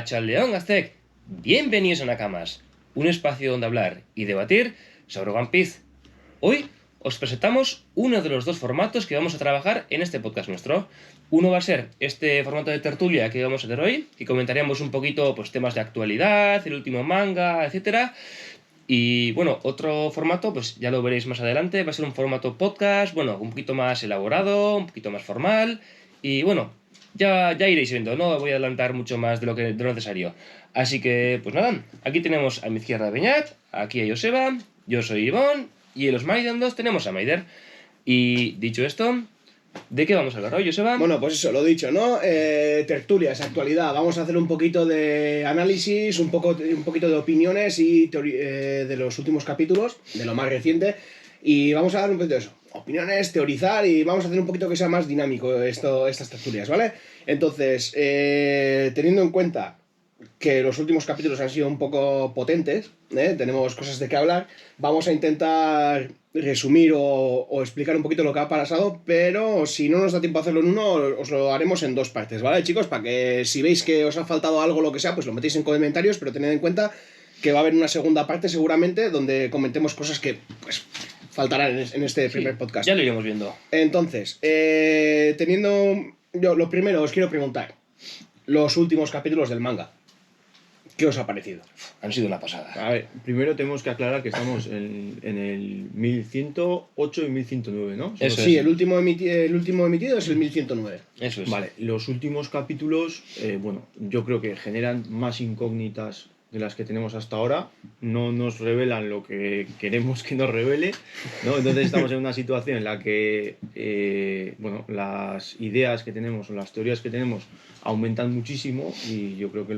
Arratsaldeon, Gaztek. Bienvenidos a Nakamas, un espacio donde hablar y debatir sobre One Piece. Hoy os presentamos uno de los dos formatos que vamos a trabajar en este podcast nuestro. Uno va a ser este formato de tertulia que vamos a hacer hoy, que comentaremos un poquito pues, temas de actualidad, el último manga, etcétera. Y bueno, otro formato, pues ya lo veréis más adelante, va a ser un formato podcast, bueno, un poquito más elaborado, un poquito más formal. Y bueno, ya iréis viendo, no voy a adelantar mucho más de lo necesario. Así que, pues nada, aquí tenemos a mi izquierda a Beñat, aquí a Joseba, yo soy Ivonne, y en los Maiden 2 tenemos a Maider. Y dicho esto, ¿de qué vamos a hablar hoy, Joseba? Bueno, pues eso, lo dicho, ¿no? Tertulias, actualidad. Vamos a hacer un poquito de análisis, un poquito de opiniones y de los últimos capítulos, de lo más reciente. Y vamos a dar un poquito de eso, opiniones, teorizar y vamos a hacer un poquito que sea más dinámico estas tertulias, ¿vale? Entonces, teniendo en cuenta que los últimos capítulos han sido un poco potentes, tenemos cosas de qué hablar, vamos a intentar resumir o explicar un poquito lo que ha pasado, pero si no nos da tiempo a hacerlo en uno, os lo haremos en dos partes, ¿vale, chicos? Para que si veis que os ha faltado algo o lo que sea, pues lo metéis en comentarios, pero tened en cuenta que va a haber una segunda parte seguramente donde comentemos cosas que pues faltarán en este primer podcast. Ya lo iremos viendo. Entonces, yo lo primero os quiero preguntar, los últimos capítulos del manga, ¿qué os ha parecido? Han sido una pasada. A ver, primero tenemos que aclarar que estamos en el 1108 y 1109, ¿no? Eso Sí, es. el último emitido es el 1109. Eso es. Vale, los últimos capítulos, bueno, yo creo que generan más incógnitas de las que tenemos hasta ahora. No nos revelan lo que queremos que nos revele, ¿no? Entonces estamos en una situación en la que, bueno, las ideas que tenemos o las teorías que tenemos aumentan muchísimo y yo creo que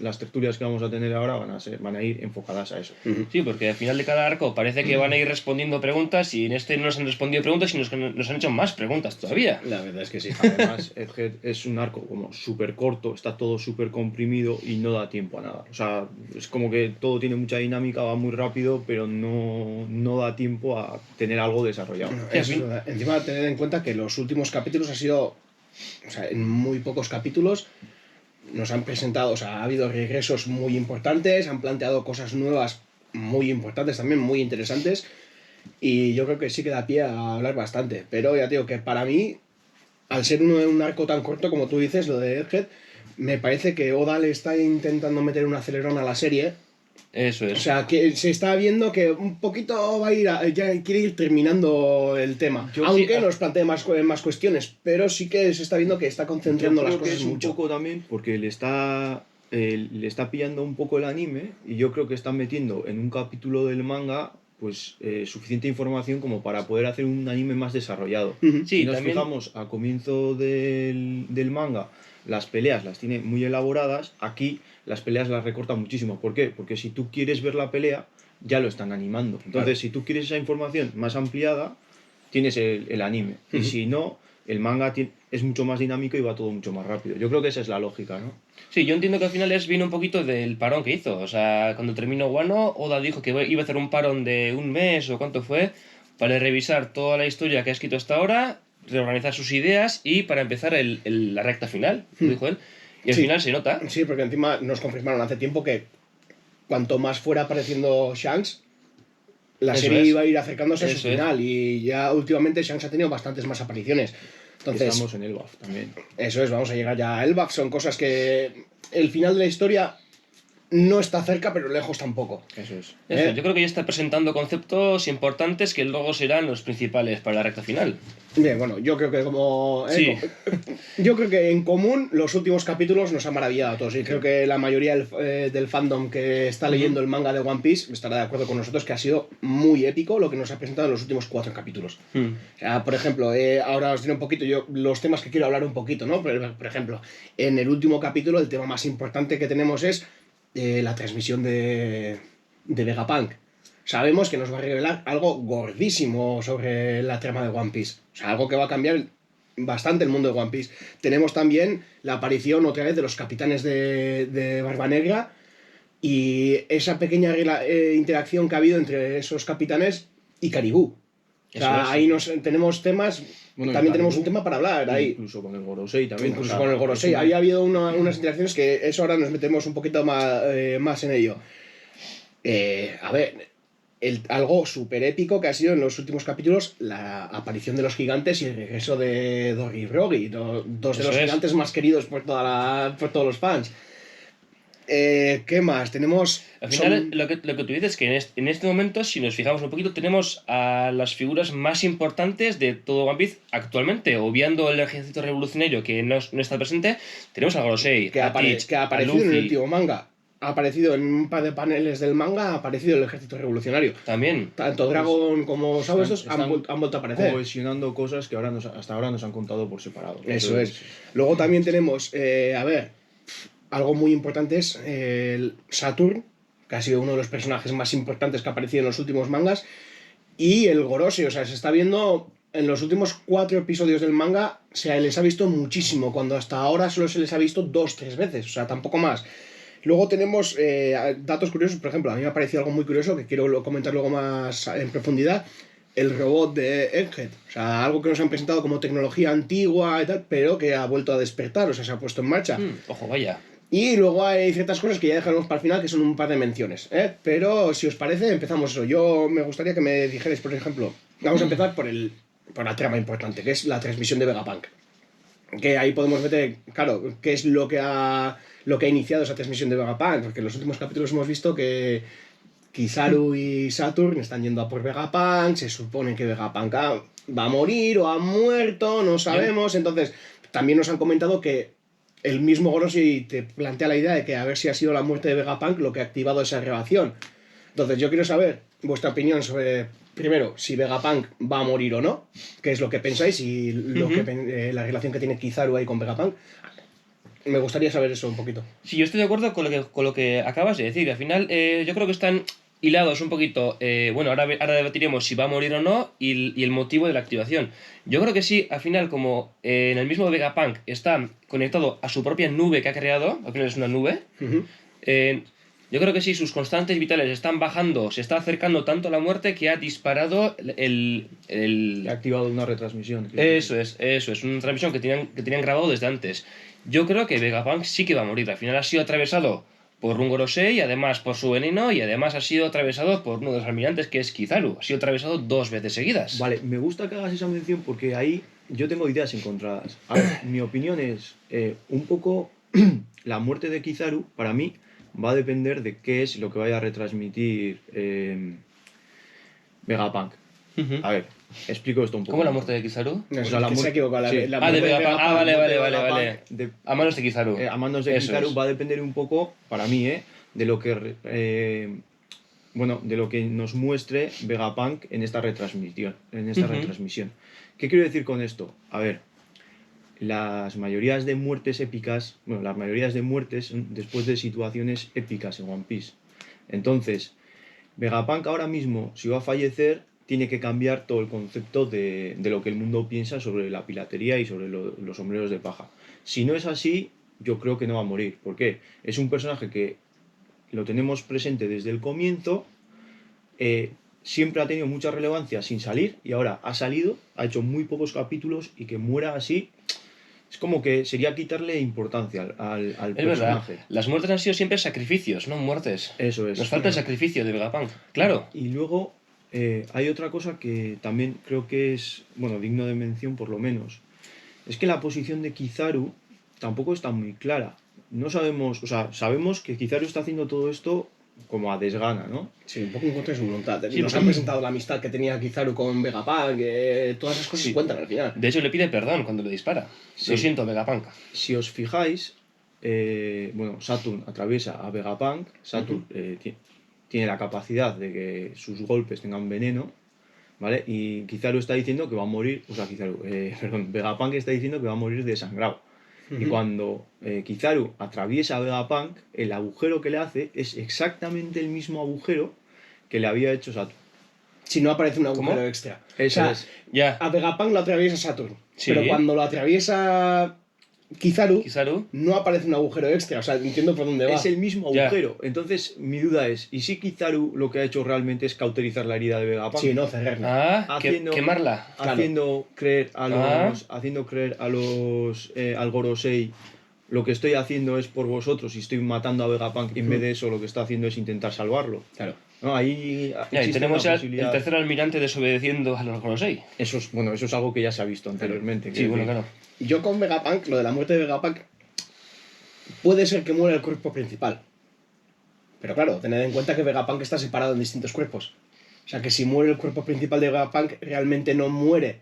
las tertulias que vamos a tener ahora van a ir enfocadas a eso. Sí, porque al final de cada arco parece que van a ir respondiendo preguntas y en este no nos han respondido preguntas, sino que nos han hecho más preguntas todavía. La verdad es que sí. Además, Egghead es un arco como súper corto, está todo súper comprimido y no da tiempo a nada. O sea, es como que todo tiene mucha dinámica, va muy rápido, pero no da tiempo a tener algo desarrollado. Encima, tened en cuenta que los últimos capítulos ha sido, o sea, en muy pocos capítulos nos han presentado, o sea, ha habido regresos muy importantes, han planteado cosas nuevas muy importantes también, muy interesantes, y yo creo que sí que da pie a hablar bastante, pero ya te digo que para mí, al ser un arco tan corto como tú dices, lo de Egghead, me parece que Oda le está intentando meter un acelerón a la serie. Eso es. O sea, que se está viendo que un poquito va a ir, ya quiere ir terminando el tema. Aunque nos plantee más cuestiones, pero sí que se está viendo que está concentrando las cosas que es mucho. un poco también porque le está pillando un poco el anime y yo creo que están metiendo en un capítulo del manga pues suficiente información como para poder hacer un anime más desarrollado. Uh-huh. Sí, si nos también... fijamos al comienzo del manga, las peleas las tiene muy elaboradas, aquí las peleas las recorta muchísimo. ¿Por qué? Porque si tú quieres ver la pelea, ya lo están animando. Entonces, claro, si tú quieres esa información más ampliada, tienes el anime. Uh-huh. Y si no, el manga es mucho más dinámico y va todo mucho más rápido. Yo creo que esa es la lógica, ¿no? Sí, yo entiendo que al final viene un poquito del parón que hizo. O sea, cuando terminó Wano, Oda dijo que iba a hacer un parón de un mes o cuánto fue, para revisar toda la historia que ha escrito hasta ahora, reorganizar sus ideas y para empezar la recta final, dijo él. Y al final se nota. Sí, porque encima nos confirmaron hace tiempo que cuanto más fuera apareciendo Shanks, la serie iba a ir acercándose a su final. Y ya últimamente Shanks ha tenido bastantes más apariciones. Entonces, estamos en Elbaf también. Eso es, vamos a llegar ya a Elbaf. Son cosas que el final de la historia no está cerca, pero lejos tampoco. Eso es. Yo creo que ya está presentando conceptos importantes que luego serán los principales para la recta final. Bien, bueno, yo creo que Sí. Yo creo que en común los últimos capítulos nos han maravillado a todos y creo que la mayoría del fandom que está leyendo el manga de One Piece estará de acuerdo con nosotros que ha sido muy épico lo que nos ha presentado en los últimos 4 capítulos. O sea, por ejemplo, ahora os diré un poquito los temas que quiero hablar un poquito, ¿no? Por ejemplo, en el último capítulo el tema más importante que tenemos es la transmisión de Vegapunk. Sabemos que nos va a revelar algo gordísimo sobre la trama de One Piece. O sea, algo que va a cambiar bastante el mundo de One Piece. Tenemos también la aparición otra vez de los capitanes de Barba Negra y esa pequeña interacción que ha habido entre esos capitanes y Caribou. O sea, Eso es. ahí tenemos temas, Bueno, también y tenemos Kaibu, un tema para hablar ahí. Incluso con el Gorosei también. Incluso o sea, con el Gorosei. es una- Había habido unas interacciones que eso ahora nos metemos un poquito más en ello. A ver, algo súper épico que ha sido en los últimos capítulos la aparición de los gigantes y el regreso de Doggy y Froggy, dos de Eso los es. gigantes más queridos por todos los fans. ¿Qué más? Tenemos... Al final, son- lo que tú dices es que en este momento, si nos fijamos un poquito, tenemos a las figuras más importantes de todo One Piece actualmente. Obviando el ejército revolucionario que no está presente, tenemos a Gorosei, que, a Teach, que ha a aparecido en el Luffy. último manga. Ha aparecido en un par de paneles del manga, ha aparecido el ejército revolucionario. También. Tanto Dragon como Sao estos están han vuelto a aparecer. cohesionando cosas que hasta ahora nos han contado por separado. Eso es. Luego también tenemos, a ver, algo muy importante es el Saturn, que ha sido uno de los personajes más importantes que ha aparecido en los últimos mangas, y el Gorosei, o sea, se está viendo en los últimos 4 episodios del manga, se les ha visto muchísimo, cuando hasta ahora solo se les ha visto 2, 3 veces, o sea, tampoco más. Luego tenemos datos curiosos, por ejemplo, a mí me ha parecido algo muy curioso que quiero comentar luego más en profundidad, el robot de Egghead, o sea, algo que nos han presentado como tecnología antigua y tal, pero que ha vuelto a despertar, o sea, se ha puesto en marcha. Ojo, vaya. Y luego hay ciertas cosas que ya dejaremos para el final, que son un par de menciones, ¿eh? Pero si os parece, empezamos eso. Yo me gustaría que me dijerais, por ejemplo, vamos a empezar por la trama importante, que es la transmisión de Vegapunk. Que ahí podemos meter, claro, qué es lo que ha iniciado esa transmisión de Vegapunk, porque en los últimos capítulos hemos visto que Kizaru y Saturn están yendo a por Vegapunk, se supone que Vegapunk va a morir o ha muerto, no sabemos, entonces también nos han comentado que el mismo Gorosei te plantea la idea de que a ver si ha sido la muerte de Vegapunk lo que ha activado esa relación. Entonces yo quiero saber vuestra opinión sobre, primero, si Vegapunk va a morir o no, qué es lo que pensáis y la relación que tiene Kizaru ahí con Vegapunk. Me gustaría saber eso un poquito. Sí, yo estoy de acuerdo con lo que acabas de decir. Al final, yo creo que están hilados un poquito. Bueno, ahora debatiremos si va a morir o no y el motivo de la activación. Yo creo que sí, al final, como en el mismo Vegapunk está conectado a su propia nube que ha creado, al final es una nube, yo creo que sí, sus constantes vitales están bajando, se está acercando tanto a la muerte que ha disparado Ha activado una retransmisión. Eso es, una transmisión que tenían grabado desde antes. Yo creo que Vegapunk sí que va a morir. Al final ha sido atravesado por un Gorosei, además por su veneno, y además ha sido atravesado por uno de los almirantes, que es Kizaru. Ha sido atravesado 2 veces seguidas. Vale, me gusta que hagas esa mención porque ahí yo tengo ideas encontradas. A ver, mi opinión es un poco la muerte de Kizaru, para mí, va a depender de qué es lo que vaya a retransmitir Vegapunk. Ujú. A ver, explico esto un poco. ¿Cómo la muerte de Kizaru? No, O sea, la que se ha muerte- equivocado. sí. La Ah, de muerte Vegapunk. Ah, vale, de vale. Vegapunk, de- A manos de Kizaru. a manos de Eso Kizaru es. va a depender un poco, para mí, de lo que bueno, de lo que nos muestre Vegapunk en esta retransmisión. Retransmisión. ¿Qué quiero decir con esto? A ver, las mayorías de muertes épicas, bueno, las mayorías de muertes son después de situaciones épicas en One Piece. Entonces, Vegapunk ahora mismo, si va a fallecer, tiene que cambiar todo el concepto de lo que el mundo piensa sobre la piratería y sobre los sombreros de paja. Si no es así, yo creo que no va a morir. ¿Por qué? Es un personaje que lo tenemos presente desde el comienzo, siempre ha tenido mucha relevancia sin salir y ahora ha salido, ha hecho muy pocos capítulos y que muera así, es como que sería quitarle importancia al Es verdad, personaje. las muertes han sido siempre sacrificios, no muertes. Eso es. Nos falta el sacrificio de Vegapunk. Claro. Y luego hay otra cosa que también creo que es, bueno, digno de mención por lo menos. Es que la posición de Kizaru tampoco está muy clara. No sabemos, o sea, sabemos que Kizaru está haciendo todo esto como a desgana, ¿no? Sí, un poco en contra de su voluntad. Sí, Nos han presentado la amistad que tenía Kizaru con Vegapunk, todas esas cosas Sí. se cuentan al final. De hecho, le pide perdón cuando le dispara. Sí. Lo siento, Vegapunk. Si os fijáis, bueno, Saturn atraviesa a Vegapunk, Saturn tiene la capacidad de que sus golpes tengan veneno, ¿vale? Y Kizaru está diciendo que va a morir, o sea, perdón, Vegapunk está diciendo que va a morir desangrado. Y cuando Kizaru atraviesa a Vegapunk, el agujero que le hace es exactamente el mismo agujero que le había hecho Saturn. Si no aparece un agujero ¿Cómo? extra. Eso o sea, es. Ya. a Vegapunk lo atraviesa Saturn. Sí. Pero cuando lo atraviesa Kizaru, Kizaru. no aparece un agujero extra. O sea, entiendo por dónde va. Es el mismo Ya. agujero. Entonces, mi duda es, ¿y si Kizaru lo que ha hecho realmente es cauterizar la herida de Vegapunk? Sí, no, cerrarla. Ah, Haciendo- quemarla. Claro. Haciendo creer a los, Ah. al Gorosei, lo que estoy haciendo es por vosotros y estoy matando a Vegapunk, y en vez de eso lo que está haciendo es intentar salvarlo. Claro. No, ahí Ya, y existe tenemos una ya el posibilidad. tercer almirante desobedeciendo a los Gorosei. Eso es algo que ya se ha visto anteriormente. Sí, quiero bueno, decir. claro. Yo con Vegapunk, lo de la muerte de Vegapunk, puede ser que muera el cuerpo principal. Pero claro, tened en cuenta que Vegapunk está separado en distintos cuerpos. O sea que si muere el cuerpo principal de Vegapunk, realmente no muere.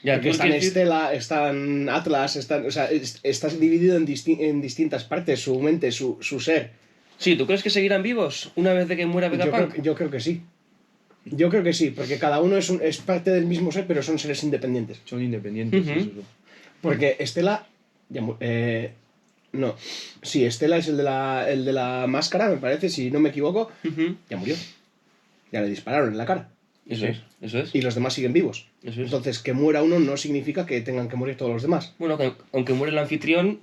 Ya, Porque tú está en quieres decir- Estela, está en Atlas, o sea, está dividido en distintas partes, su mente, su ser. Sí, ¿tú crees que seguirán vivos una vez de que muera Vegapunk? Yo creo que sí. Yo creo que sí, porque cada uno es parte del mismo ser, pero son seres independientes. Son independientes. Ujú. eso. Porque Estela. No. Sí, Estela es el de la máscara, me parece, si no me equivoco. Ujú. Ya murió. Ya le dispararon en la cara. Eso es, eso es. Y los demás siguen vivos. Eso es. Entonces, que muera uno no significa que tengan que morir todos los demás. Bueno, aunque muere el anfitrión,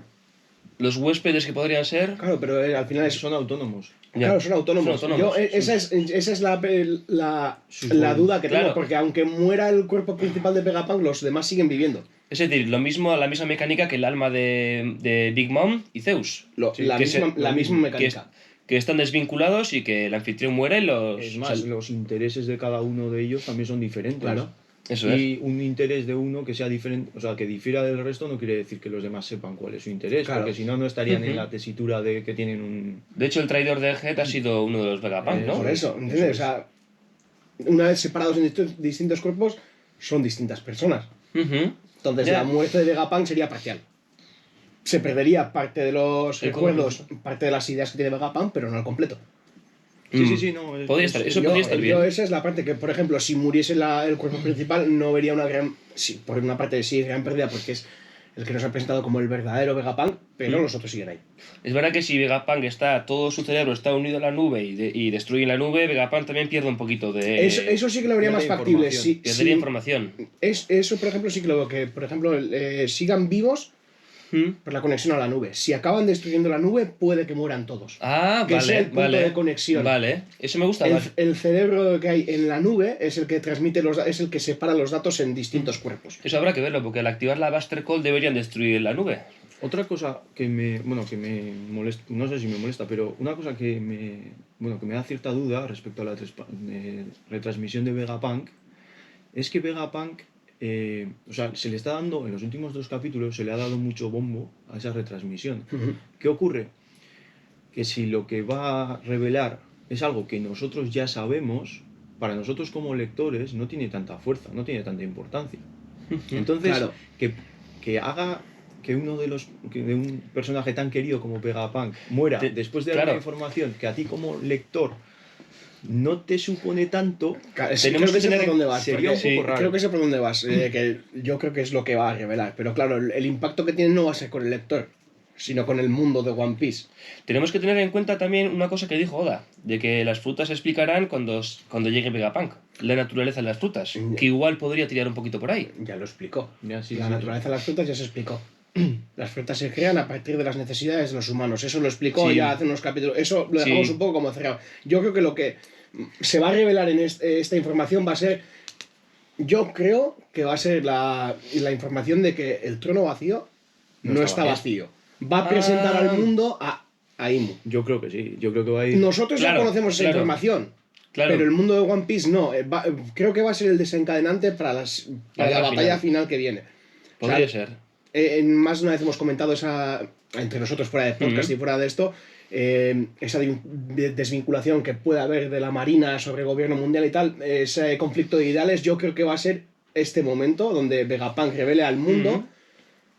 los huéspedes que podrían ser... Claro, pero al final es. Son autónomos. Ya. Claro, son autónomos. Son autónomos. Esa es Sus la buen- duda que Claro. tengo, porque aunque muera el cuerpo principal de Vegapunk, los demás siguen viviendo. Es decir, lo mismo, la misma mecánica que el alma de Big Mom y Zeus. Sí, La que misma, se- la misma Que, mecánica. que están desvinculados y que el anfitrión muere y los... Es o más, sea, los intereses de cada uno de ellos también son diferentes. Claro. eso es. Y un interés de uno que sea diferente, o sea, que difiera del resto, no quiere decir que los demás sepan cuál es su interés, Claro. porque si no, no estarían Ujú. en la tesitura de que tienen un... De hecho, el traidor de Egghead ha sido uno de los Vegapunk, ¿no? Por eso, ¿entiendes? O sea, una vez separados en distintos cuerpos, son distintas personas. Ujú. Entonces, Ya. la muerte de Vegapunk sería parcial. Se perdería parte de los El recuerdos, parte de las ideas que tiene Vegapunk, pero no el completo. Sí, Mm. sí, sí, no. Podría estar, eso yo, podría estar bien. Esa es la parte que, por ejemplo, si muriese el cuerpo principal, no vería una gran. Sí, por una parte sí, gran pérdida, porque es el que nos ha presentado como el verdadero Vegapunk, pero los otros siguen ahí. Es verdad que si Vegapunk está, todo su cerebro está unido a la nube y destruye la nube, Vegapunk también pierde un poquito de... Eso sí que lo vería más pierde factible. información. Perdería información. Eso, por ejemplo, sí que lo veo que, por ejemplo, sigan vivos ¿Mm? por la conexión a la nube. Si acaban destruyendo la nube, puede que mueran todos. Ah, Que vale, sea el punto vale. de conexión. Vale, eso me gusta. El, vale. el cerebro que hay en la nube es el que transmite es el que separa los datos en distintos cuerpos. Eso habrá que verlo, porque al activar la Buster Call deberían destruir la nube. Otra cosa que me molesta, no sé si me molesta, pero una cosa que me da cierta duda respecto a la retransmisión de Vegapunk es que Vegapunk, o sea, se le está dando, en los últimos 2 capítulos, se le ha dado mucho bombo a esa retransmisión. ¿Qué ocurre? Que si lo que va a revelar es algo que nosotros ya sabemos, para nosotros como lectores no tiene tanta fuerza, no tiene tanta importancia. Entonces, Claro. que haga que de un personaje tan querido como Vegapunk muera después de dar claro. una información que a ti como lector no te supone tanto, Sí, Tenemos creo que que sé por tener- dónde vas. sería porque- un poco raro. Creo que sé por dónde vas. Que yo creo que es lo que va a revelar. Pero claro, el impacto que tiene no va a ser con el lector, sino con el mundo de One Piece. Tenemos que tener en cuenta también una cosa que dijo Oda, de que las frutas se explicarán cuando llegue Vegapunk, la naturaleza de las frutas, que igual podría tirar un poquito por ahí. Ya lo explicó. Ya, sí, la sí, naturaleza de las frutas ya se explicó. Las frutas se crean a partir de las necesidades de los humanos. Eso lo explicó Sí. ya hace unos capítulos. Eso lo Sí. dejamos un poco como cerrado. Yo creo que lo que se va a revelar en esta información va a ser. Yo creo que va a ser la información de que el trono vacío no está vacío. Va a presentar al mundo a Imu. yo creo que sí, yo creo que va a ir... Nosotros Claro, ya conocemos esa claro. información. Claro. Pero el mundo de One Piece no. Creo que va a ser el desencadenante para la guerra batalla final que viene. Podría O sea, ser. más de una vez hemos comentado esa, entre nosotros fuera de podcast y fuera de esto, esa desvinculación que puede haber de la Marina sobre el gobierno mundial y tal, ese conflicto de ideales, yo creo que va a ser este momento donde Vegapunk revele al mundo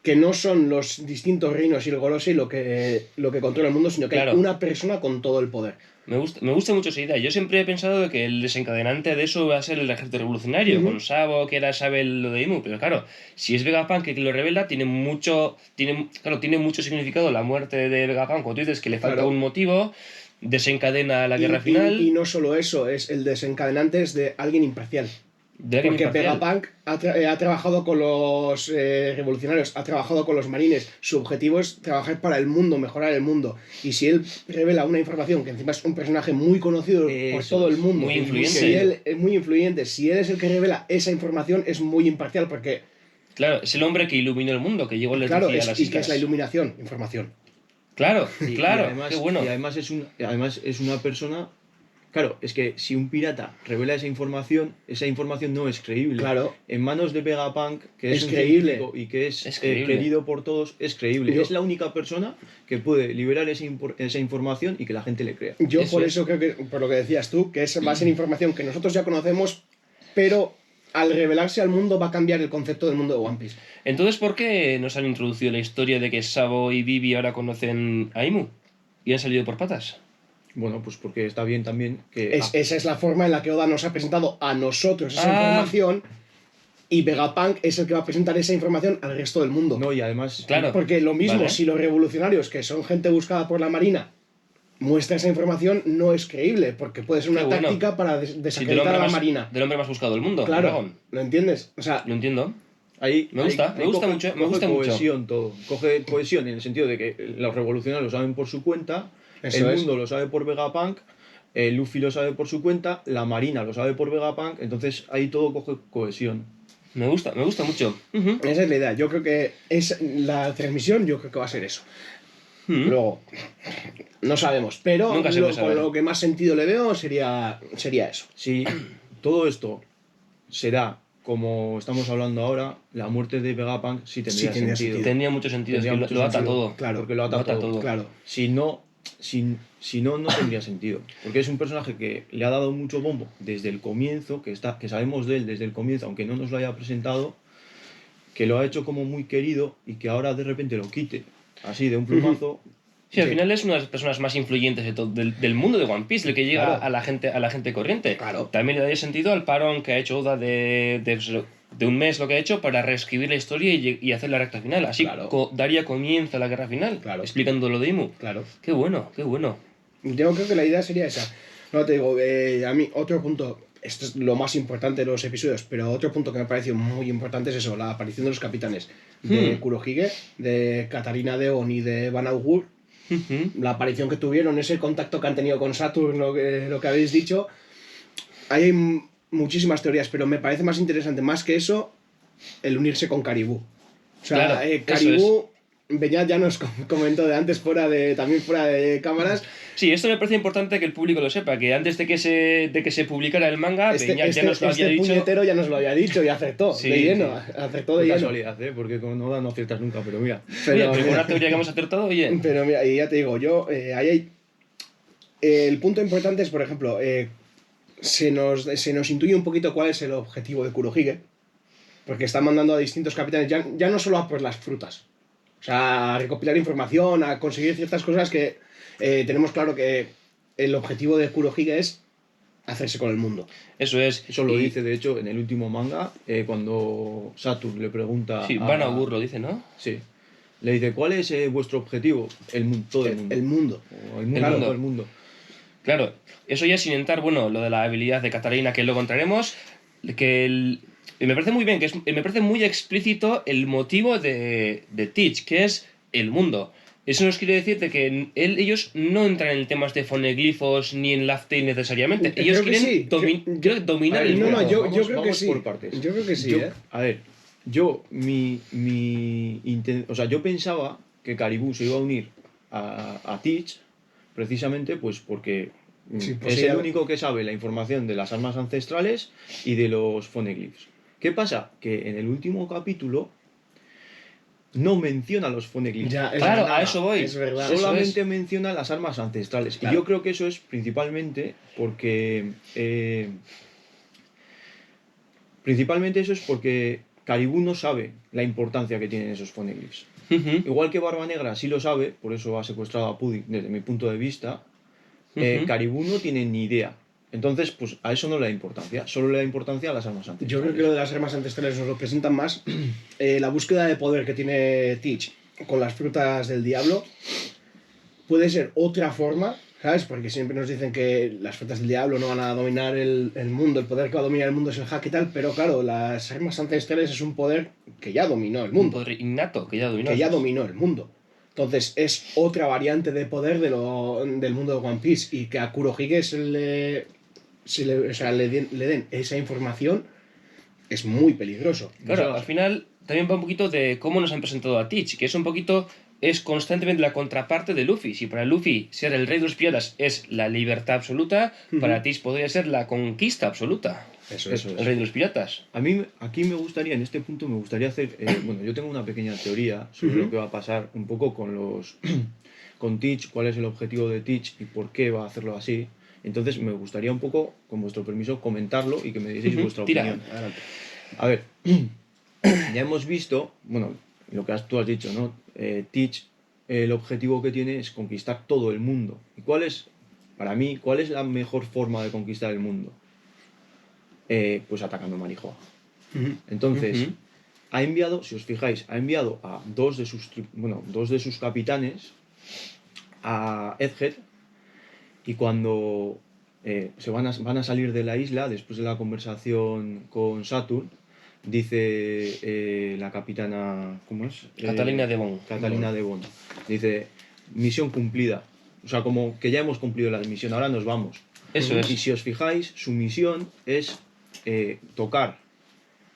que no son los distintos reinos y el Gorosei lo que controla el mundo, sino que Claro. hay una persona con todo el poder. Me gusta mucho esa idea. Yo siempre he pensado que el desencadenante de eso va a ser el ejército revolucionario, con Sabo, que era sabe lo de Imu, pero claro, si es Vegapunk que lo revela, tiene mucho significado la muerte de Vegapunk, cuando tú dices que le falta Claro. un motivo, desencadena la guerra Y final. no solo eso, es el desencadenante es de alguien imparcial. De alguien Porque imparcial. Vegapunk ha trabajado con los revolucionarios, ha trabajado con los marines. Su objetivo es trabajar para el mundo, mejorar el mundo. Y si él revela una información, que encima es un personaje muy conocido por Eso todo el es, mundo, muy influyente. si él es muy influyente, si él es el que revela esa información, es muy imparcial porque, Claro, es el hombre que iluminó el mundo, que llegó les claro, decía a las ¿y qué es islas. la iluminación? Información. Claro, Y claro, además, qué bueno. y además es una persona. Claro, es que si un pirata revela esa información no es creíble. Claro. En manos de Vegapunk, que es Es un creíble. científico y que es, Es creíble. querido por todos, es creíble. Yo- Es la única persona que puede liberar esa información y que la gente le crea. Yo Eso por es. eso creo que, por lo que decías tú, que va a ser información que nosotros ya conocemos, pero al revelarse al mundo va a cambiar el concepto del mundo de One Piece. Entonces, ¿por qué nos han introducido la historia de que Sabo y Vivi ahora conocen a Imu? Y han salido por patas. Bueno, pues porque está bien también que... Esa es la forma en la que Oda nos ha presentado a nosotros esa Ah. información y Vegapunk es el que va a presentar esa información al resto del mundo. No, y además... Claro. Porque lo mismo, Vale. si los revolucionarios, que son gente buscada por la Marina, muestra esa información, no es creíble, porque puede ser una Qué bueno. táctica para Sí, desacreditar a la Marina. del hombre más buscado del mundo, Claro, Dragon. ¿lo entiendes? O sea, Lo entiendo. Ahí, Me gusta, me gusta mucho, me coge gusta mucho. cohesión todo. Coge cohesión en el sentido de que los revolucionarios lo saben por su cuenta, Eso el es. mundo lo sabe por Vegapunk, Luffy lo sabe por su cuenta, la Marina lo sabe por Vegapunk, entonces ahí todo coge cohesión. Me gusta mucho. Ujú. esa es la idea. Yo creo que es la transmisión, yo creo que va a ser eso. Mm. Luego, no sabemos, pero Nunca se puede con saber. lo que más sentido le veo sería eso. Si todo esto se da como estamos hablando ahora, la muerte de Vegapunk sí tendría, Sí tendría sentido. sentido. Tenía mucho sentido, es Tendría que mucho lo ata sentido, todo. Claro, porque lo ata todo. Claro. Si no, no tendría sentido. Porque es un personaje que le ha dado mucho bombo desde el comienzo, que sabemos de él desde el comienzo, aunque no nos lo haya presentado, que lo ha hecho como muy querido y que ahora de repente lo quite así de un plumazo. Sí, al Sí. final es una de las personas más influyentes del mundo de One Piece, el que llega Claro. a la gente corriente. Claro. También le daría sentido al parón que ha hecho Oda de un mes lo que ha hecho para reescribir la historia y hacer la recta final. Así Claro. daría comienzo a la guerra final, Claro. explicando lo de Imu. Claro. Qué bueno, qué bueno. Yo creo que la idea sería esa. No te digo, a mí otro punto, esto es lo más importante de los episodios, pero otro punto que me pareció muy importante es eso, la aparición de los capitanes de Kurohige, de Katarina Deon y de Van Augur, Ujú. la aparición que tuvieron, ese contacto que han tenido con Saturn, lo que habéis dicho. Ahí hay muchísimas teorías, pero me parece más interesante, más que eso, el unirse con Caribou. O sea, Claro, eso Caribou, Beñat ya nos comentó de antes, también fuera de cámaras. Sí, esto me parece importante que el público lo sepa, que antes de que se publicara el manga, Beñat ya nos lo había dicho. Puñetero ya nos lo había dicho y acertó Sí, de lleno, sí. acertó de Qué lleno. casualidad, porque con Oda no aciertas nunca, pero mira. Pero, Oye, mira, una teoría que hemos acertado, oye. pero mira, y ya te digo, yo, ahí hay... el punto importante es, por ejemplo, se nos intuye un poquito cuál es el objetivo de Kurohige, porque está mandando a distintos capitanes, ya no solo a por las frutas, o sea, a recopilar información, a conseguir ciertas cosas que tenemos claro que el objetivo de Kurohige es hacerse con el mundo. Eso es. Eso lo Y- dice, de hecho, en el último manga, cuando Saturn le pregunta... Sí, Van Augur lo dice, ¿no? Sí. Le dice, ¿cuál es vuestro objetivo? Todo el mundo. El mundo. O el mundo, El mundo. todo el mundo. Claro, eso ya sin entrar, bueno, lo de la habilidad de Katarina, que luego entraremos, y me parece muy bien, me parece muy explícito el motivo de Teach, que es el mundo. Eso nos quiere decir de que ellos no entran en temas de foneglifos ni en Laugh Tale necesariamente. Ellos Creo que quieren sí. quiero dominar A ver, el no, mundo. no, yo Vamos- creo que vamos sí. por partes. Yo creo que sí, Yo- A ver, yo yo pensaba que Caribou se iba a unir a Teach precisamente pues porque Sí, pues es sí, el ya- único que sabe la información de las armas ancestrales y de los poneglyphs. ¿Qué pasa? Que en el último capítulo no menciona los poneglyphs. Ya, es Claro, verdad, a eso voy. Es verdad. Eso Solamente menciona las armas ancestrales. Claro. Y yo creo que eso es principalmente porque. Principalmente eso es porque Caribou no sabe la importancia que tienen esos poneglyphs. Ujú, Igual que Barba Negra sí lo sabe, por eso ha secuestrado a Pudding desde mi punto de vista. Ujú. Caribou no tiene ni idea. Entonces, pues a eso no le da importancia. Solo le da importancia a las armas ancestrales. Yo creo que lo de las armas ancestrales nos lo presentan más. La búsqueda de poder que tiene Teach con las frutas del diablo puede ser otra forma ¿sabes? Porque siempre nos dicen que las fuerzas del diablo no van a dominar el mundo, el poder que va a dominar el mundo es el hack y tal, pero claro, las armas ancestrales es un poder que ya dominó el Un mundo, poder innato que ya dominó. que ya dominó el mundo. Entonces es otra variante de poder del mundo de One Piece y que a Kurohige le den esa información es muy peligroso. Claro, Eso- al final también va un poquito de cómo nos han presentado a Teach, que es un poquito, es constantemente la contraparte de Luffy. Si para Luffy ser el rey de los piratas es la libertad absoluta, para Teach podría ser la conquista absoluta. Eso Eso es. El rey de los piratas. A mí aquí me gustaría, en este punto me gustaría hacer, bueno, yo tengo una pequeña teoría sobre lo que va a pasar un poco con los, con Teach, cuál es el objetivo de Teach y por qué va a hacerlo así. Entonces me gustaría un poco, con vuestro permiso, comentarlo y que me digáis vuestra Tira. opinión. Adelante. A ver, ya hemos visto, bueno, lo que tú has dicho, ¿no? Teach, el objetivo que tiene es conquistar todo el mundo. ¿Y cuál es, para mí, cuál es la mejor forma de conquistar el mundo? Pues atacando a Marijoa. Entonces, Ujú. ha enviado, si os fijáis, ha enviado a dos de sus capitanes a Egghead y cuando van a salir de la isla, después de la conversación con Saturn, dice la capitana, ¿cómo es? Catalina de Bon. Catalina de Bon. Dice, misión cumplida. O sea, como que ya hemos cumplido la misión, ahora nos vamos. Eso es. Y si os fijáis, su misión es tocar.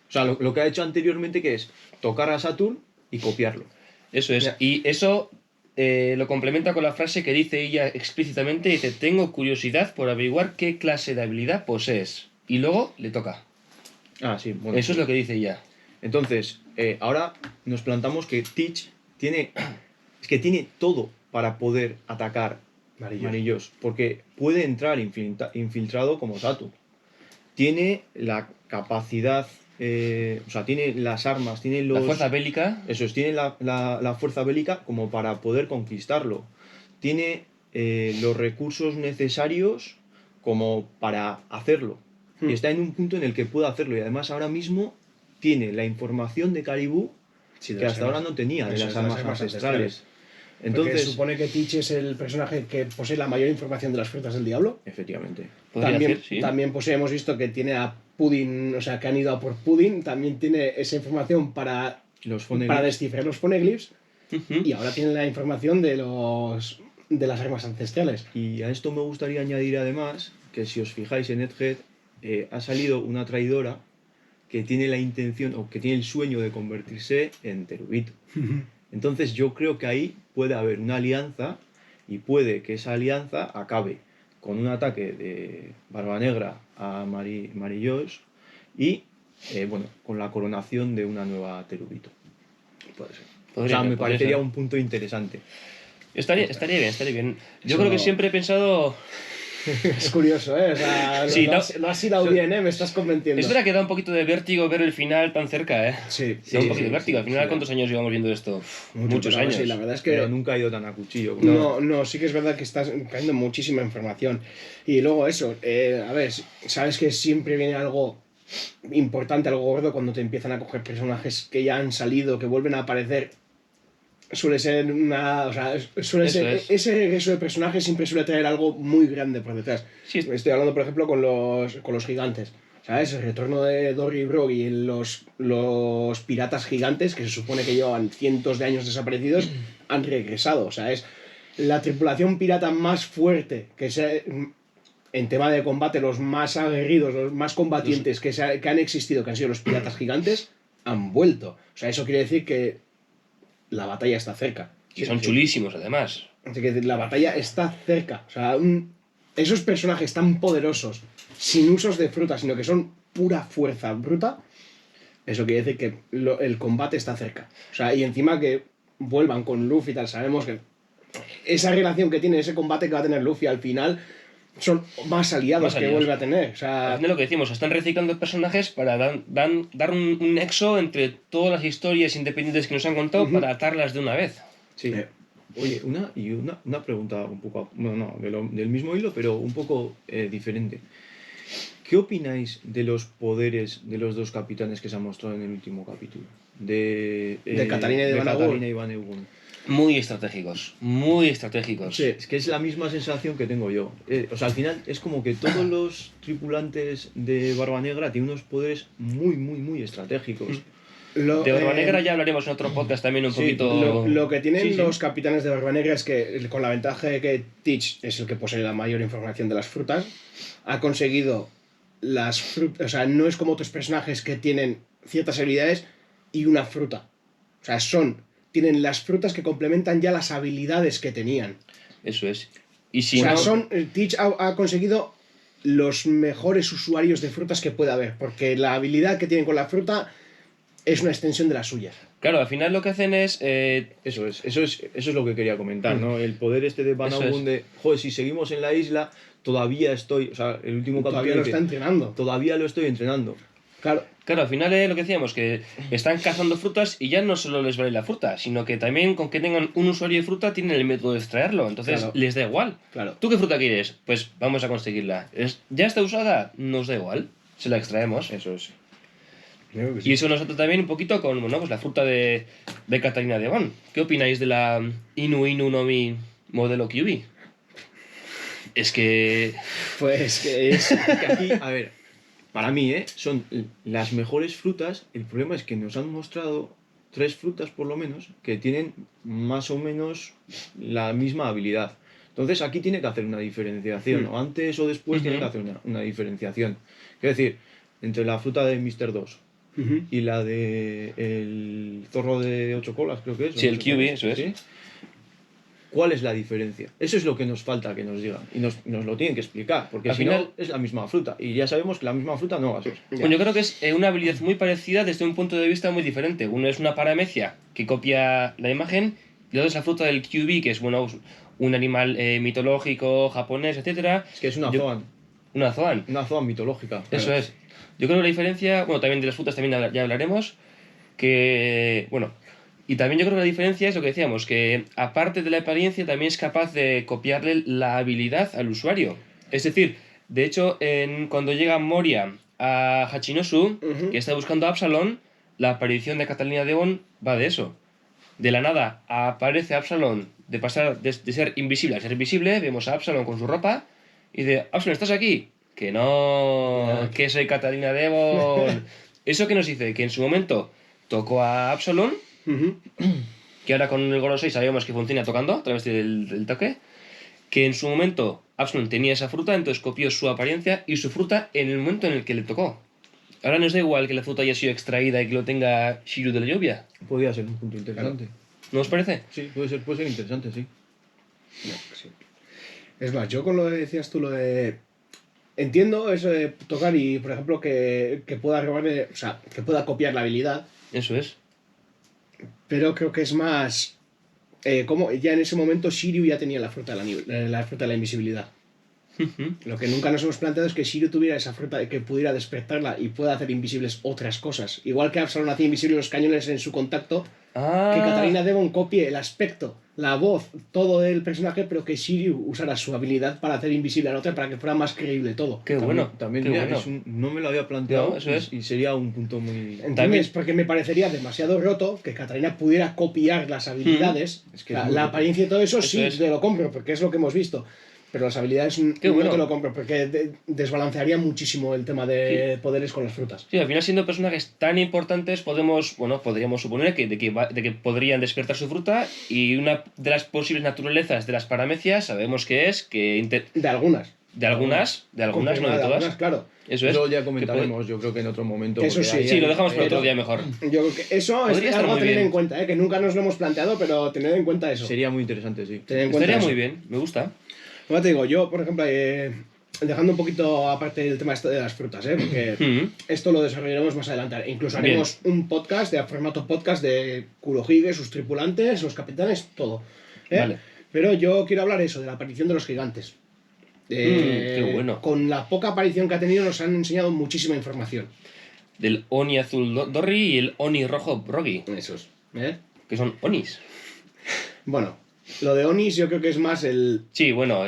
O sea, lo que ha hecho anteriormente que es tocar a Saturn y copiarlo. Eso es. Ya. Y eso lo complementa con la frase que dice ella explícitamente, dice, tengo curiosidad por averiguar qué clase de habilidad posees. Y luego le toca. Ah, sí, bueno. Eso es lo que dice ella. Entonces, ahora nos plantamos que Teach tiene, es que tiene todo para poder atacar Marillos, porque puede entrar infiltrado como Saturn. Tiene la capacidad, o sea, tiene las armas, tiene La los... fuerza bélica. Eso es, tiene la fuerza bélica como para poder conquistarlo. Tiene los recursos necesarios como para hacerlo. Y está en un punto en el que puede hacerlo. Y además ahora mismo tiene la información de Caribou Sí, de que las hasta ahora armas. no tenía, de Eso las es, de las armas armas ancestrales. Porque Entonces, supone que Teach es el personaje que posee la mayor información de las fuerzas del diablo. efectivamente. Podría También, hacer, sí. también hemos visto que tiene a Pudding, o sea, que han ido a por Pudding. También tiene esa información para Los para phoneglyphs, descifrar los poneglyphs. Ujú. Y ahora tiene la información de las armas ancestrales. y a esto me gustaría añadir además que si os fijáis en Egghead ha salido una traidora que tiene la intención o que tiene el sueño de convertirse en Terubito. Entonces yo creo que ahí puede haber una alianza y puede que esa alianza acabe con un ataque de Barba Negra a Marillos y bueno, con la coronación de una nueva Terubito. Puede ser. O sea, me Podría parecería ser. un punto interesante. Estaría bien, estaría bien. Yo Eso creo que no- siempre he pensado... Es curioso, ¿eh? O sea, Sí, lo has hilado bien, ¿eh? Me estás convenciendo. Es verdad que da un poquito de vértigo ver el final tan cerca, ¿eh? Sí, Da un sí, poquito de sí, vértigo. sí, Al final, sí. ¿cuántos años llevamos viendo esto? Muchos pero años. sí, la verdad es que Pero nunca ha ido tan a cuchillo. como- no, no, sí que es verdad que estás cayendo muchísima información. Y luego eso, a ver, sabes que siempre viene algo importante, algo gordo cuando te empiezan a coger personajes que ya han salido, que vuelven a aparecer. Suele ser una. O sea, suele Eso ser. es. Ese regreso de personajes siempre suele traer algo muy grande por detrás. Sí, Estoy hablando, por ejemplo, con los gigantes. ¿Sabes? El retorno de Dory y Broggy y los piratas gigantes, que se supone que llevan cientos de años desaparecidos, han regresado. O sea, es la tripulación pirata más fuerte que se. En tema de combate, los más aguerridos, los más combatientes que han existido, que han sido los piratas gigantes, han vuelto. O sea, eso quiere decir que la batalla está cerca. y son chulísimos, además. Así que la batalla está cerca. O sea, esos personajes tan poderosos, sin usos de fruta, sino que son pura fuerza bruta, eso quiere decir que el combate está cerca. O sea, y encima que vuelvan con Luffy y tal, sabemos que esa relación que tiene, ese combate que va a tener Luffy al final, son más aliados, Más que aliados. vuelve a tener. O Al sea, final lo que decimos, están reciclando personajes para dar un nexo entre todas las historias independientes que nos han contado para atarlas de una vez. Sí. Eh. Oye, una pregunta un poco, bueno, no, del mismo hilo, pero un poco diferente. ¿Qué opináis de los poderes de los dos capitanes que se han mostrado en el último capítulo? De Catalina y de Van Egun. Catalina y Van Egun. Muy estratégicos, muy estratégicos. Sí. Es que es la misma sensación que tengo yo. O sea, al final es como que todos los tripulantes de Barba Negra tienen unos poderes muy, muy, muy estratégicos. De Barba Negra ya hablaremos en otro podcast también un sí, poquito... Lo que tienen Sí, sí. los capitanes de Barba Negra es que, con la ventaja de que Teach es el que posee la mayor información de las frutas, ha conseguido las frutas. O sea, no es como otros personajes que tienen ciertas habilidades y una fruta. O sea, tienen las frutas que complementan ya las habilidades que tenían. Eso es. Y si O sea, no... Teach ha conseguido los mejores usuarios de frutas que puede haber, porque la habilidad que tienen con la fruta es una extensión de la suya. Claro, al final lo que hacen es... Eso es lo que quería comentar, ¿no? El poder este de Van Eso Augun es. de, joder, si seguimos en la isla, todavía estoy, o sea, el último Todavía capítulo lo está entrenando. todavía lo estoy entrenando. Claro. Claro, al final es lo que decíamos, que están cazando frutas y ya no solo les vale la fruta, sino que también con que tengan un usuario de fruta tienen el método de extraerlo, entonces Claro. les da igual. Claro. ¿Tú qué fruta quieres? Pues vamos a conseguirla. ¿Ya está usada? Nos da igual, se la extraemos. Eso es. Y eso nos trata también un poquito con bueno, pues la fruta de Catalina de Bon. ¿Qué opináis de la Inu Inu no Mi modelo QB? Es que... Pues que es. Que aquí, a ver, para mí, son las mejores frutas. El problema es que nos han mostrado 3 frutas, por lo menos, que tienen más o menos la misma habilidad. Entonces aquí tiene que hacer una diferenciación, o antes o después tiene que hacer una diferenciación. Quiero decir, entre la fruta de Mr. 2 y la de el zorro de 8 colas, creo que es. Sí, ¿o el no sé QB, cuál eso es. ¿sí? ¿Cuál es la diferencia? Eso es lo que nos falta que nos digan. Y nos lo tienen que explicar, porque Al si final- no, es la misma fruta. Y ya sabemos que la misma fruta no va a ser. Bueno, yo creo que es una habilidad muy parecida desde un punto de vista muy diferente. Uno es una paramecia que copia la imagen y otro es la fruta del QB, que es bueno, un animal mitológico, japonés, etcétera. Es que es una Yo- Una zoan. mitológica. Eso es. Yo creo que la diferencia, bueno, también de las frutas también ya hablaremos, que, bueno, y también yo creo que la diferencia es lo que decíamos, que aparte de la apariencia también es capaz de copiarle la habilidad al usuario. Es decir, de hecho, cuando llega Moria a Hachinosu, que está buscando a Absalón, la aparición de Catalina Devon va de eso. De la nada aparece Absalón, de pasar de ser invisible a ser visible, vemos a Absalón con su ropa, y de, Absalón, ¿estás aquí? Que no, que soy Catalina Devon. ¿Eso qué nos dice? Que en su momento tocó a Absalón, que ahora con el Goro 6 sabemos que funciona tocando a través del toque, que en su momento Absalón tenía esa fruta, entonces copió su apariencia y su fruta en el momento en el que le tocó. Ahora nos da igual que la fruta haya sido extraída y que lo tenga Shiryu de la lluvia. Podría ser un punto interesante. ¿No os parece? Sí, puede ser interesante, sí. No, sí. Es más, yo con lo que decías tú, lo de. Entiendo eso de tocar y, por ejemplo, que pueda robarle. O sea, que pueda copiar la habilidad, Eso es. pero creo que es más. Como ya en ese momento Shiryu ya tenía la fruta la fruta de la invisibilidad. Lo que nunca nos hemos planteado es que Shiryu tuviera esa fruta que pudiera despertarla y pueda hacer invisibles otras cosas. Igual que Absalón hacía invisibles los cañones en su contacto, que Catalina Devon copie el aspecto, la voz, todo del personaje, pero que Shiryu usara su habilidad para hacer invisible a la otra para que fuera más creíble todo. Qué bueno. También qué mira, bueno. no me lo había planteado No, eso es. y sería un punto muy... ¿Entiendes? También- Porque me parecería demasiado roto que Catalina pudiera copiar las habilidades. Es que la, es muy la roto. apariencia y todo eso, Eso sí, es. te lo compro, porque es lo que hemos visto. Pero las habilidades Qué no bueno. te lo compro, porque desbalancearía muchísimo el tema de poderes con las frutas. Sí, al final siendo personajes tan importantes podríamos suponer de que podrían despertar su fruta y una de las posibles naturalezas de las paramecias sabemos que es que De algunas. de algunas, no Confirmada de todas. algunas, claro. Eso es. Eso ya que comentaremos, yo creo que en otro momento. Que eso porque sí. ahí Sí, hay- lo dejamos para Pero- otro día mejor. Yo creo que eso Podría es estar algo a muy tener bien. en cuenta, que nunca nos lo hemos planteado, pero tener en cuenta eso. Sería muy interesante, sí. Tener en cuenta Estaría eso. muy bien, me gusta. Como te digo, yo, por ejemplo, dejando un poquito aparte el tema este de las frutas, porque Mm. esto lo desarrollaremos más adelante. Incluso Bien. haremos un podcast, de formato podcast de Kurohige, sus tripulantes, los capitanes, todo. Vale. Pero yo quiero hablar eso, de la aparición de los gigantes. Qué bueno. Con la poca aparición que ha tenido nos han enseñado muchísima información. Del Oni azul Dorri y el Oni rojo Brogi, Esos. que son Onis. Bueno, lo de Onis yo creo que es más Sí, bueno,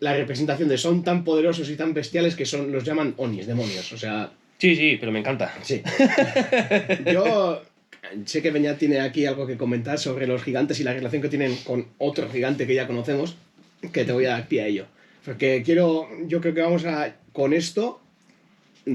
la representación de son tan poderosos y tan bestiales que los llaman Onis, demonios. O sea, sí, pero me encanta. sí. Yo sé que Beñat tiene aquí algo que comentar sobre los gigantes y la relación que tienen con otro gigante que ya conocemos, que te voy a dar pie a ello. Porque yo creo que con esto,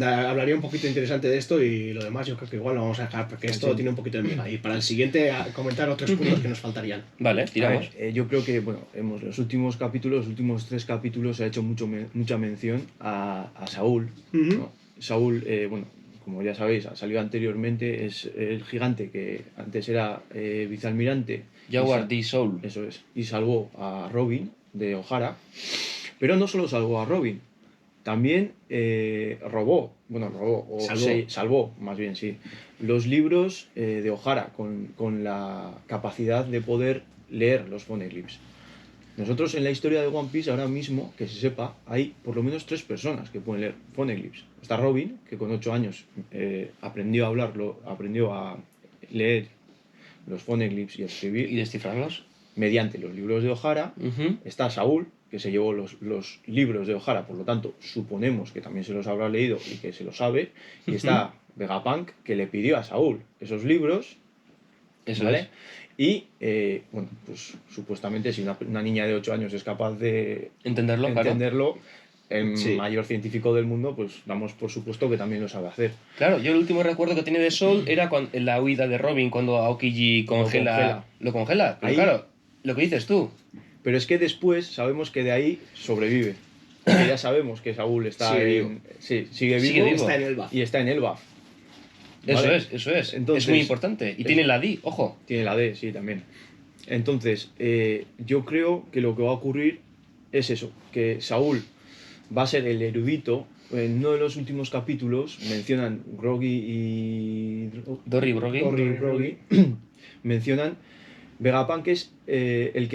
hablaría un poquito interesante de esto y lo demás yo creo que igual lo vamos a dejar, porque esto Sí. tiene un poquito de miga. Y para el siguiente, comentar otros puntos que nos faltarían. Vale, A tiramos. ver, yo creo que, bueno, los últimos 3 capítulos se ha hecho mucha mención a Saúl, Ujú. ¿no? Saúl, bueno, como ya sabéis, ha salido anteriormente, es el gigante que antes era vicealmirante. Jaguar y D. Soul. Eso es, y salvó a Robin de O'Hara, pero no solo salvó a Robin, también salvó, más bien, sí, los libros de O'Hara con la capacidad de poder leer los poneglyphs. Nosotros en la historia de One Piece ahora mismo, que se sepa, hay por lo menos 3 personas que pueden leer poneglyphs. Está Robin, que con 8 años aprendió a leer los poneglyphs y a ¿Y escribir descifrarlos? mediante los libros de O'Hara. Ujú. Está Saúl, que se llevó los libros de O'Hara, por lo tanto, suponemos que también se los habrá leído y que se lo sabe. Y está Vegapunk, que le pidió a Saúl esos libros, Eso ¿vale? es. Y, bueno, pues supuestamente si una niña de 8 años es capaz de Entenderlo, claro. entenderlo, el Sí. mayor científico del mundo, pues damos por supuesto que también lo sabe hacer. Claro, yo el último recuerdo que tiene de Soul era en la huida de Robin cuando Aokiji congela. lo congela. Pero Ahí- claro, lo que dices tú. Pero es que después sabemos que de ahí sobrevive. Que ya sabemos que Saúl está Sigue vivo. Sí, sigue vivo, Sigue vivo. Está en el BAF. y está en Elbaf. Eso ¿Vale? es, eso es. Entonces, es muy importante. Y tiene la D, ojo. Tiene la D, sí, también. Entonces, yo creo que lo que va a ocurrir es eso, que Saúl va a ser el erudito. En uno de los últimos capítulos mencionan Groggy y... Dory Broggy. Dory y Broggy mencionan Vegapunk, que es el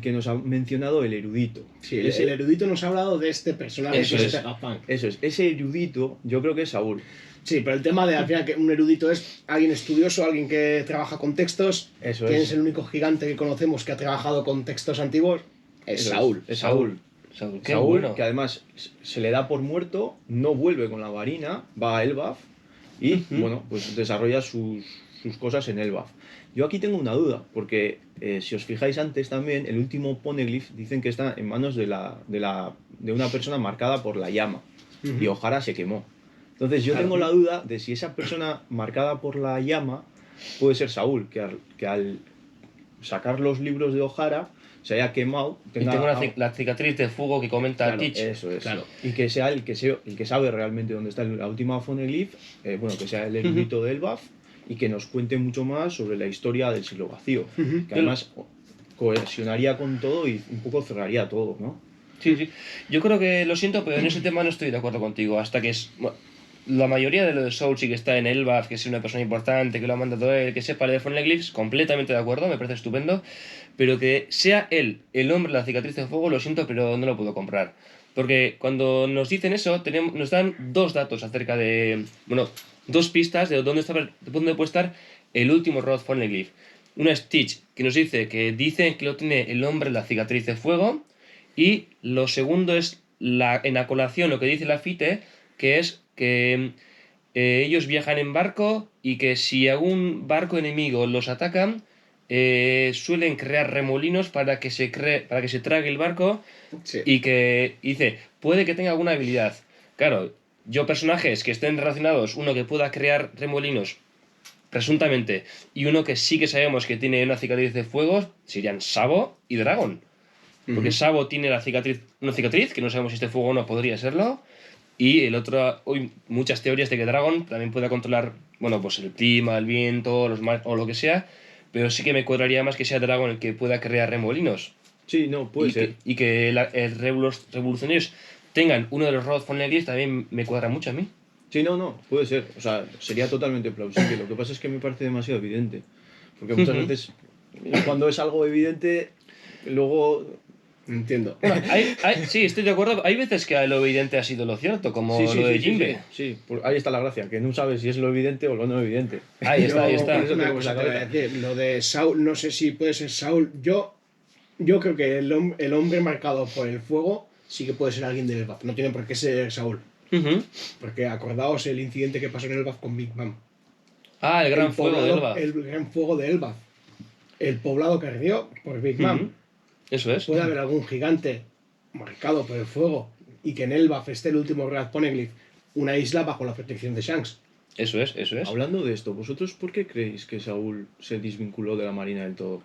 que nos ha mencionado el erudito. Sí, Ese- el erudito nos ha hablado de este personaje Eso que es. es Vegapunk. Eso es, ese erudito yo creo que es Saúl. Sí, pero el tema de al final que un erudito es alguien estudioso, alguien que trabaja con textos. Eso ¿Quién es. es el único gigante que conocemos que ha trabajado con textos antiguos? Es Eso Saúl. Es Saúl. Saúl, qué Saúl, bueno. que además se le da por muerto, no vuelve con la varina, va a Elbaf y, Ujú. bueno, pues desarrolla sus cosas en Elbaf. Yo aquí tengo una duda, porque si os fijáis antes también, el último poneglyph dicen que está en manos de una persona marcada por la llama, Ujú. y O'Hara se quemó. Entonces yo Claro. tengo la duda de si esa persona marcada por la llama puede ser Saúl, que al sacar los libros de O'Hara se haya quemado. Y tengo la cicatriz de fuego que comenta Claro, Teach. Eso es. Claro. Y que sea el que sabe realmente dónde está la última poneglyph, bueno, que sea el erudito del BAF y que nos cuente mucho más sobre la historia del siglo vacío. Ujú. Que además cohesionaría con todo y un poco cerraría todo, ¿no? Sí, sí. Yo creo que lo siento, pero en ese tema no estoy de acuerdo contigo. Hasta que bueno, la mayoría de lo de Soul sí que está en Elbaf, que es una persona importante, que lo ha mandado él, que sepa leer Poneglyphs, completamente de acuerdo, me parece estupendo. Pero que sea él el hombre de la cicatriz de fuego, lo siento, pero no lo puedo comprar. Porque cuando nos dicen eso, nos dan 2 datos acerca de. Bueno, 2 pistas de dónde puede estar el último Rod Poneglyph. Una es Teach, que nos dice que lo tiene el hombre de la cicatriz de fuego. Y lo segundo es en la colación lo que dice Lafite, que es que ellos viajan en barco y que si a un barco enemigo los atacan, suelen crear remolinos para que se trague el barco Sí. y que dice, puede que tenga alguna habilidad. Claro, personajes que estén relacionados, uno que pueda crear remolinos, presuntamente, y uno que sí que sabemos que tiene una cicatriz de fuego, serían Sabo y Dragon. Porque Ujú. Sabo tiene una cicatriz, que no sabemos si este fuego o no podría serlo. Y el otro, hay muchas teorías de que Dragon también pueda controlar, bueno, pues el clima, el viento, los mares o lo que sea. Pero sí que me cuadraría más que sea Dragon el que pueda crear remolinos. Sí, no, puede ser. Y que los revolucionarios tengan uno de los Rod Poneglyphs también me cuadra mucho a mí. Sí, no, puede ser. O sea, sería totalmente plausible. Lo que pasa es que me parece demasiado evidente. Porque muchas Ujú. veces, cuando es algo evidente, luego... Entiendo. Bueno, sí, estoy de acuerdo. Hay veces que lo evidente ha sido lo cierto, como lo de Jinbe. Sí, ahí está la gracia, que no sabes si es lo evidente o lo no evidente. Ahí está, ahí Yo, está. Por eso una tenemos cosa la te voy a cabeza. decir, lo de Saúl, no sé si puede ser Saúl. Yo creo que el hombre marcado por el fuego sí que puede ser alguien del BAF. No tiene por qué ser Saúl. Ujú. Porque acordaos el incidente que pasó en el BAF con Big Bang. Ah, el gran fuego de Elba. El gran fuego de Elba. El poblado que ardió por Big Mom. Eso es. Puede haber algún gigante marcado por el fuego y que en Elbaf esté el último Red Poneglyph, una isla bajo la protección de Shanks. Eso es, eso es. Hablando de esto, ¿vosotros por qué creéis que Saúl se desvinculó de la Marina del todo?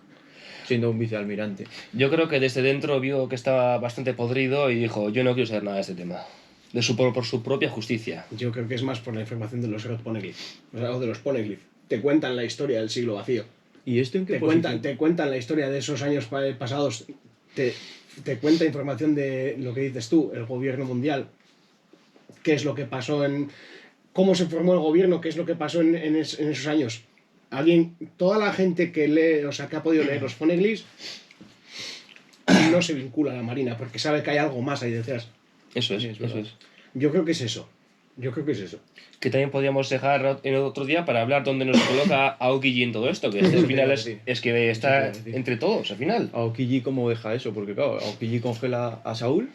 Siendo un vicealmirante. Yo creo que desde dentro vio que estaba bastante podrido y dijo, yo no quiero saber nada de este tema. Por su propia justicia. Yo creo que es más por la información de los Red Poneglyph, o de los Poneglyph. Te cuentan la historia del siglo vacío. ¿Y esto en qué Te cuentan la historia de esos años pasados. Te cuenta información de lo que dices tú, el gobierno mundial. Qué es lo que pasó cómo se formó el gobierno, qué es lo que pasó en esos años. Toda la gente que lee, o sea, que ha podido leer los Poneglyphs, no se vincula a la Marina, porque sabe que hay algo más ahí detrás. Eso es, Sí, es eso verdad. es. Yo creo que es eso. Que también podríamos dejar en otro día para hablar dónde nos coloca Aokiji en todo esto, que al final es que está Eso te iba a decir. entre todos, al final. Aokiji cómo deja eso? Porque claro, Aokiji congela a Saúl,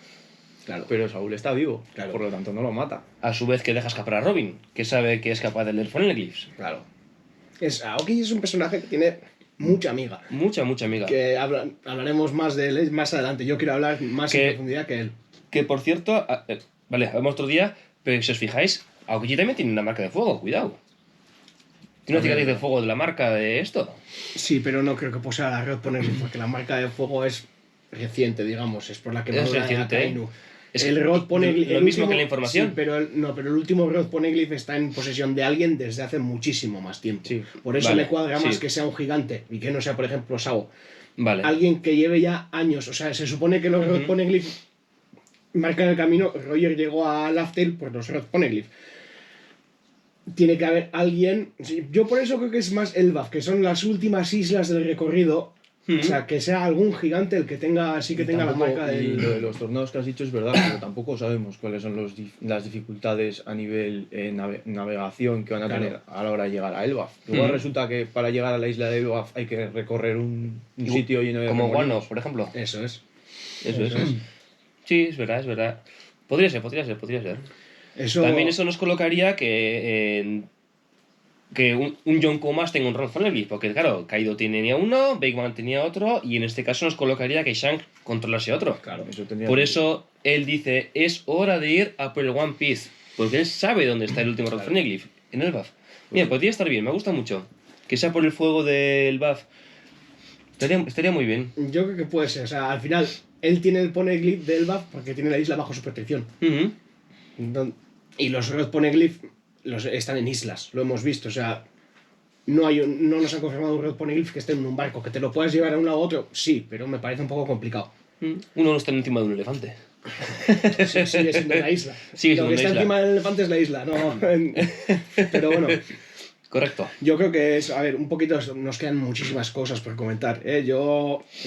Claro. pero Saúl está vivo, Claro. por lo tanto no lo mata. A su vez que deja escapar a Robin, que sabe que es capaz de leer Poneglyphs. Claro. Aoki es un personaje que tiene mucha amiga. Mucha, mucha amiga. Que hablaremos más de él más adelante. Yo quiero hablar más en profundidad que él. Que por cierto, vale, hablamos otro día, pero si os fijáis, Aokiji también tiene una marca de fuego, cuidado. Tiene una cicatriz de fuego de la marca de esto. Sí, pero no creo que posea la Red Poneglyph, porque la marca de fuego es reciente, digamos. Es por la que Es reciente, Akainu. Es El Rod Poneglyph. lo mismo que la información. Sí, pero el último Rod Poneglyph está en posesión de alguien desde hace muchísimo más tiempo. Sí. Por eso Vale, me cuadra más sí. que sea un gigante y que no sea, por ejemplo, Sao. Vale. Alguien que lleve ya años. O sea, se supone que los Rod Poneglyph marcan el camino. Roger llegó a Laughtale por los Rod Poneglyph. Tiene que haber alguien. Sí, yo por eso creo que es más Elbaf, que son las últimas islas del recorrido. O sea, que sea algún gigante el que tenga, sí que tenga la Tampoco- marca y del. lo de los tornados que has dicho es verdad, pero tampoco sabemos cuáles son las dificultades a nivel navegación que van a Claro. tener a la hora de llegar a Elbaf. Igual resulta que para llegar a la isla de Elbaf hay que recorrer un sitio lleno de Como remolinos. Wano, por ejemplo. Eso es. Eso es. Sí, es verdad, es verdad. Podría ser. Eso. También eso nos colocaría que un Yonkou más tenga un Ron Poneglyph, porque claro, Kaido tenía uno, Big Man tenía otro, y en este caso nos colocaría que Shanks controlase otro. Claro. Eso tendría Por que- eso él dice, es hora de ir a por el One Piece, porque él sabe dónde está el último Ron Poneglyph, en el BAF. Mira, podría estar bien, me gusta mucho. Que sea por el fuego del BAF. Estaría muy bien. Yo creo que puede ser. O sea, al final, él tiene el Poneglyph de Elbaf porque tiene la isla bajo su protección. Ujú. Y los Red Poneglyph están en islas, lo hemos visto. O sea, no nos han confirmado un Red Poneglyph que esté en un barco. Que te lo puedas llevar a un lado a otro, sí, pero me parece un poco complicado. Uno no está encima de un elefante. Sí, sigue siendo la isla. Sigue Lo siendo que una está isla. encima del elefante es la isla, no. Pero bueno, Correcto. yo creo que es. A ver, un poquito. Nos quedan muchísimas cosas por comentar. Es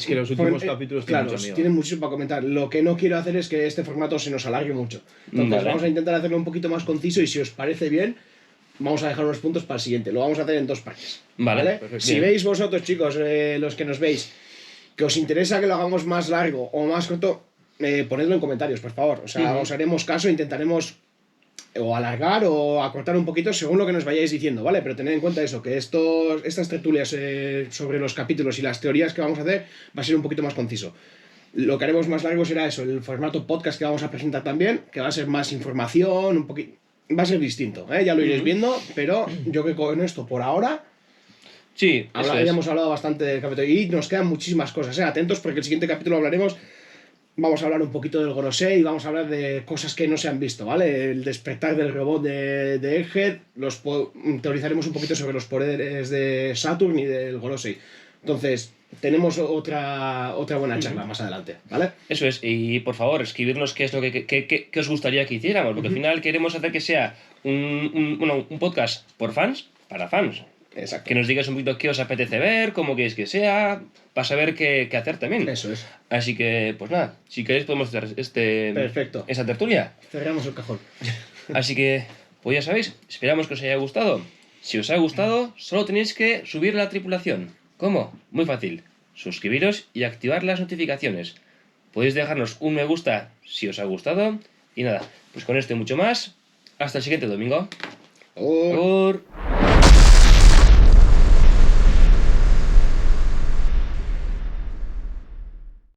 que los últimos capítulos tienen claro, mucha amiga. tienen muchísimo para comentar. Lo que no quiero hacer es que este formato se nos alargue mucho. Entonces, Vale. vamos a intentar hacerlo un poquito más conciso y si os parece bien, vamos a dejar unos puntos para el siguiente. Lo vamos a hacer en 2 partes. Vale, perfecto. Si Bien. veis vosotros, chicos, los que nos veis, que os interesa que lo hagamos más largo o más corto, ponedlo en comentarios, por favor. O sea, os haremos caso, intentaremos o alargar o acortar un poquito según lo que nos vayáis diciendo, ¿vale? Pero tened en cuenta eso, que estas tertulias sobre los capítulos y las teorías que vamos a hacer va a ser un poquito más conciso. Lo que haremos más largo será eso, el formato podcast que vamos a presentar también, que va a ser más información, un poquito. Va a ser distinto, ya lo iréis viendo, pero yo creo que con esto por ahora Sí, eso ya es. hemos hablado bastante del capítulo y nos quedan muchísimas cosas, atentos porque el siguiente capítulo vamos a hablar un poquito del Gorosei y vamos a hablar de cosas que no se han visto, ¿vale? El despertar del robot de Egghead, teorizaremos un poquito sobre los poderes de Saturn y del Gorosei. Entonces, tenemos otra buena charla más adelante, ¿vale? Eso es, y por favor, escribirnos qué es lo que os gustaría que hiciéramos, porque al final queremos hacer que sea un podcast por fans, para fans. Exacto. Que nos digáis un poquito qué os apetece ver, cómo queréis que sea, para saber qué hacer también. Eso es. Así que, pues nada, si queréis podemos hacer Perfecto. esa tertulia. Cerramos el cajón. Así que, pues ya sabéis, esperamos que os haya gustado. Si os ha gustado, solo tenéis que subir la tripulación. ¿Cómo? Muy fácil. Suscribiros y activar las notificaciones. Podéis dejarnos un me gusta si os ha gustado. Y nada, pues con esto y mucho más. Hasta el siguiente domingo. Oh. Agur.